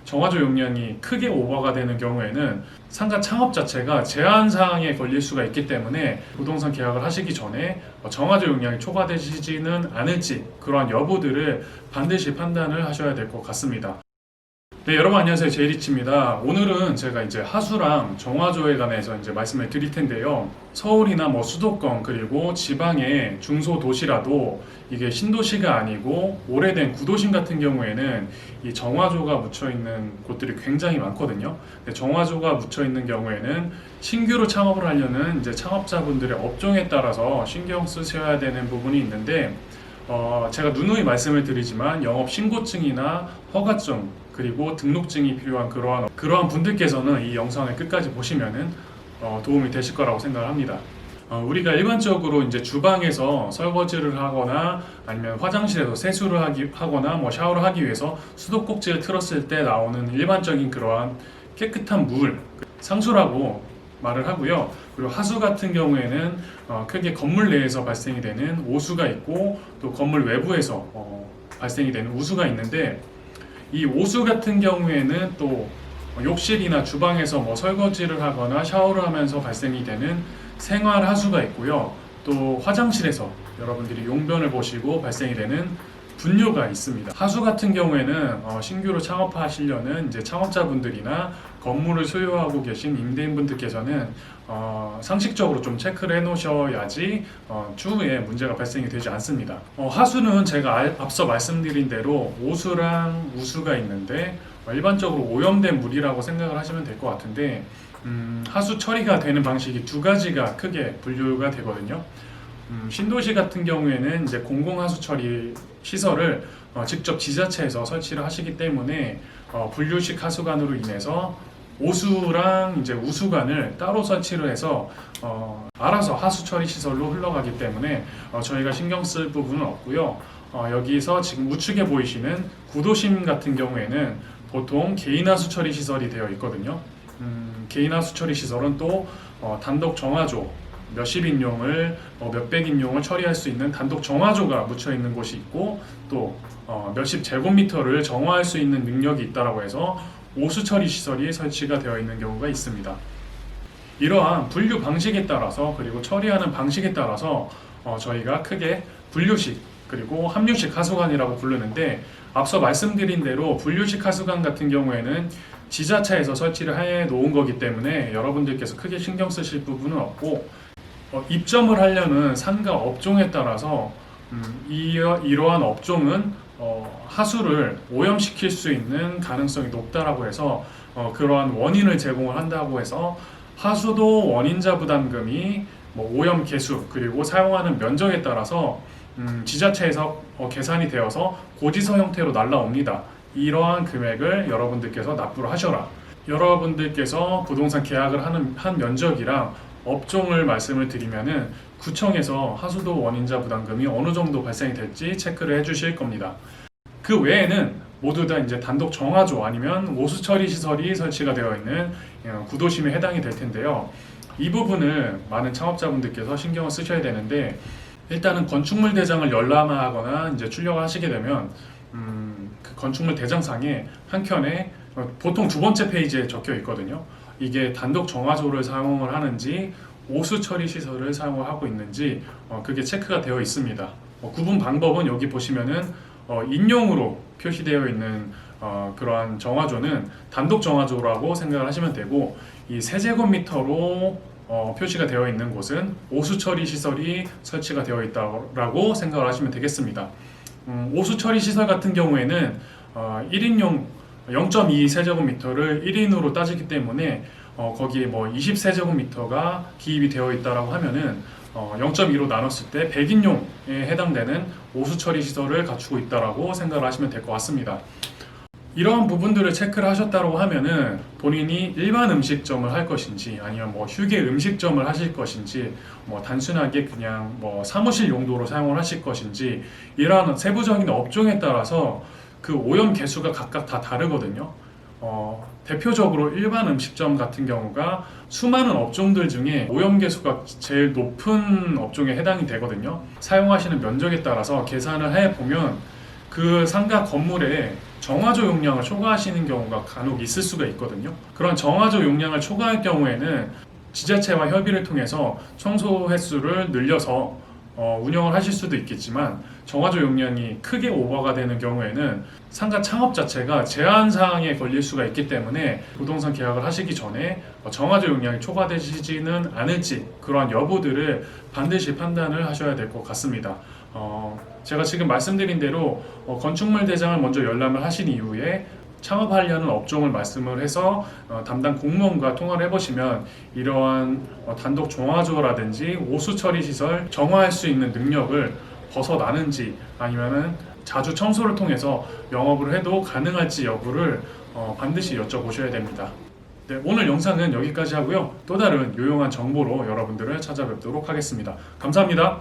정화조 용량이 크게 오버가 되는 경우에는 상가 창업 자체가 제한 사항에 걸릴 수가 있기 때문에 부동산 계약을 하시기 전에 정화조 용량이 초과되시지는 않을지 그러한 여부들을 반드시 판단을 하셔야 될 것 같습니다. 네, 여러분 안녕하세요. 제이리치입니다. 오늘은 제가 이제 하수랑 정화조에 관해서 이제 말씀을 드릴 텐데요. 서울이나 뭐 수도권 그리고 지방의 중소도시라도 이게 신도시가 아니고 오래된 구도심 같은 경우에는 이 정화조가 묻혀 있는 곳들이 굉장히 많거든요. 근데 정화조가 묻혀 있는 경우에는 신규로 창업을 하려는 이제 창업자분들의 업종에 따라서 신경 쓰셔야 되는 부분이 있는데 제가 누누이 말씀을 드리지만 영업 신고증이나 허가증 그리고 등록증이 필요한 그러한 분들께서는 이 영상을 끝까지 보시면은 도움이 되실 거라고 생각을 합니다. 우리가 일반적으로 이제 주방에서 설거지를 하거나 아니면 화장실에서 세수를 하거나 뭐 샤워를 하기 위해서 수도꼭지를 틀었을 때 나오는 일반적인 그러한 깨끗한 물, 상수라고 말을 하고요. 그리고 하수 같은 경우에는 크게 건물 내에서 발생이 되는 오수가 있고 또 건물 외부에서 발생이 되는 우수가 있는데 이 오수 같은 경우에는 또 욕실이나 주방에서 뭐 설거지를 하거나 샤워를 하면서 발생이 되는 생활 하수가 있고요. 또 화장실에서 여러분들이 용변을 보시고 발생이 되는 분뇨가 있습니다. 하수 같은 경우에는 신규로 창업하시려는 이제 창업자분들이나 건물을 소유하고 계신 임대인분들께서는 상식적으로 좀 체크를 해 놓으셔야지 추후에 문제가 발생이 되지 않습니다. 하수는 제가 앞서 말씀드린 대로 오수랑 우수가 있는데 일반적으로 오염된 물이라고 생각을 하시면 될 것 같은데 하수 처리가 되는 방식이 두 가지가 크게 분류가 되거든요. 신도시 같은 경우에는 이제 공공하수 처리 시설을 직접 지자체에서 설치를 하시기 때문에 분류식 하수관으로 인해서 오수랑 이제 우수관을 따로 설치를 해서 알아서 하수 처리 시설로 흘러가기 때문에 저희가 신경 쓸 부분은 없고요. 여기서 지금 우측에 보이시는 구도심 같은 경우에는 보통 개인 하수 처리 시설이 되어 있거든요. 개인 하수 처리 시설은 또 단독 정화조 몇십 인용을 몇백 인용을 처리할 수 있는 단독 정화조가 묻혀 있는 곳이 있고 또 몇십 제곱미터를 정화할 수 있는 능력이 있다라고 해서 오수 처리 시설이 설치가 되어 있는 경우가 있습니다. 이러한 분류 방식에 따라서 그리고 처리하는 방식에 따라서 저희가 크게 분류식 그리고 함유식 하수관이라고 부르는데 앞서 말씀드린 대로 분류식 하수관 같은 경우에는 지자체에서 설치를 해 놓은 거기 때문에 여러분들께서 크게 신경 쓰실 부분은 없고 입점을 하려는 상가 업종에 따라서 이러한 업종은 하수를 오염시킬 수 있는 가능성이 높다라고 해서 그러한 원인을 제공을 한다고 해서 하수도 원인자 부담금이 뭐 오염 개수 그리고 사용하는 면적에 따라서 지자체에서 계산이 되어서 고지서 형태로 날라옵니다. 이러한 금액을 여러분들께서 납부를 하셔라. 여러분들께서 부동산 계약을 한 면적이랑 업종을 말씀을 드리면은 구청에서 하수도 원인자 부담금이 어느 정도 발생이 될지 체크를 해주실 겁니다. 그 외에는 모두 다 이제 단독 정화조 아니면 오수 처리 시설이 설치가 되어 있는 구도심에 해당이 될 텐데요. 이 부분을 많은 창업자분들께서 신경을 쓰셔야 되는데 일단은 건축물 대장을 열람하거나 이제 출력을 하시게 되면 그 건축물 대장상에 한켠에 보통 두 번째 페이지에 적혀 있거든요. 이게 단독 정화조를 사용을 하는지 오수 처리 시설을 사용을 하고 있는지 그게 체크가 되어 있습니다. 구분 방법은 여기 보시면은 인용으로 표시되어 있는 그러한 정화조는 단독 정화조라고 생각을 하시면 되고 이 세제곱미터로 표시가 되어 있는 곳은 오수 처리 시설이 설치가 되어 있다고 생각을 하시면 되겠습니다. 오수 처리 시설 같은 경우에는 1인용 0.2 세제곱미터를 1인으로 따지기 때문에 거기에 뭐 20세제곱미터가 기입이 되어 있다라고 하면은 0.2로 나눴을 때 100인용에 해당되는 오수 처리 시설을 갖추고 있다라고 생각을 하시면 될 것 같습니다. 이러한 부분들을 체크를 하셨다고 하면은 본인이 일반 음식점을 할 것인지 아니면 뭐 휴게 음식점을 하실 것인지 뭐 단순하게 그냥 뭐 사무실 용도로 사용을 하실 것인지 이러한 세부적인 업종에 따라서 그 오염 개수가 각각 다 다르거든요. 대표적으로 일반 음식점 같은 경우가 수많은 업종들 중에 오염 개수가 제일 높은 업종에 해당이 되거든요. 사용하시는 면적에 따라서 계산을 해보면 그 상가 건물에 정화조 용량을 초과하시는 경우가 간혹 있을 수가 있거든요. 그런 정화조 용량을 초과할 경우에는 지자체와 협의를 통해서 청소 횟수를 늘려서 운영을 하실 수도 있겠지만, 정화조 용량이 크게 오버가 되는 경우에는 상가 창업 자체가 제한 사항에 걸릴 수가 있기 때문에 부동산 계약을 하시기 전에 정화조 용량이 초과되시지는 않을지 그러한 여부들을 반드시 판단을 하셔야 될 것 같습니다. 제가 지금 말씀드린 대로 건축물 대장을 먼저 열람을 하신 이후에 창업하려는 업종을 말씀을 해서 담당 공무원과 통화를 해보시면 이러한 단독 정화조라든지 오수 처리 시설 정화할 수 있는 능력을 벗어나는지, 아니면은 자주 청소를 통해서 영업을 해도 가능할지 여부를 반드시 여쭤보셔야 됩니다. 네, 오늘 영상은 여기까지 하고요. 또 다른 유용한 정보로 여러분들을 찾아뵙도록 하겠습니다. 감사합니다.